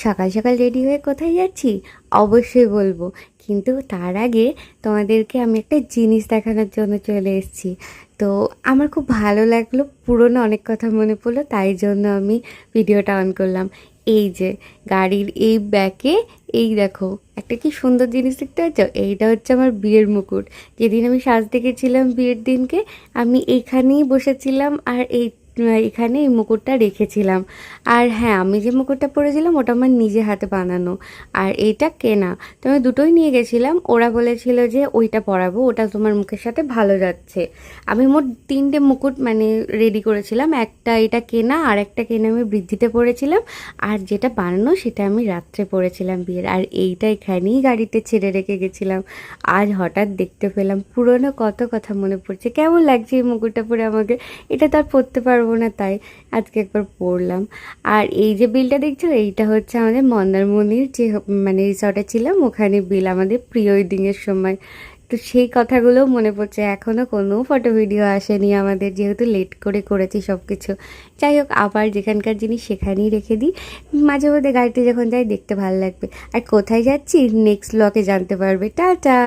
সকাল সকাল রেডি হয়ে কোথায় যাচ্ছি অবশ্যই বলবো, কিন্তু তার আগে তোমাদেরকে আমি একটা জিনিস দেখানোর জন্য চলে এসেছি। তো আমার খুব ভালো লাগলো, পুরনো অনেক কথা মনে পড়লো, তাই জন্য আমি ভিডিওটা অন করলাম। এই যে গাড়ির এই ব্যাকে, এই দেখো একটা কি সুন্দর জিনিস দেখতে পাচ্ছ, এইটা হচ্ছে আমার বিয়ের মুকুট। যেদিন আমি সাজতে গেছিলাম বিয়ের দিনকে, আমি এইখানেই বসেছিলাম আর এখানে এই মুকুটটা রেখেছিলাম। আর হ্যাঁ, আমি যে মুকুটটা পরেছিলাম ওটা আমার নিজে হাতে বানানো, আর এইটা কেনা। তো আমি দুটোই নিয়ে গেছিলাম, ওরা বলেছিল যে ওইটা পরাবো, ওটা তোমার মুখের সাথে ভালো যাচ্ছে। আমি মোট তিনটে মুকুট মানে রেডি করেছিলাম, একটা এটা কেনা, আর একটা কেনা আমি বৃদ্ধিতে পরেছিলাম, আর যেটা বানানো সেটা আমি রাত্রে পরেছিলাম বিয়ের। আর এইটা এখানেই গাড়িতে ছেড়ে রেখে গেছিলাম। আজ হঠাৎ দেখতে পেলাম, পুরনো কত কথা মনে পড়ছে। কেমন লাগছে এই মুকুটটা পরে আমাকে? এটা তো আর পরতে পারবো না, তাই আজকে একবার পরলাম। আর এই যে বিলটা দেখছো, এইটা হচ্ছে আমাদের মন্দারমণির যে মানে রিসর্টে ছিলাম, ওখানে বিল আমাদের প্রি ওয়েডিংয়ের সময়। তো সেই কথাগুলো মনে পড়ছে। এখনও কোনো ফটো ভিডিও আসেনি আমাদের, যেহেতু লেট করে করেছি সব কিছু। যাই হোক, আবার যেখানকার জিনিস সেখানেই রেখে দিই। মাঝে মধ্যে গাড়িতে যখন যাই দেখতে ভালো লাগবে। আর কোথায় যাচ্ছি নেক্সট ব্লগে জানতে পারবে। টাটা।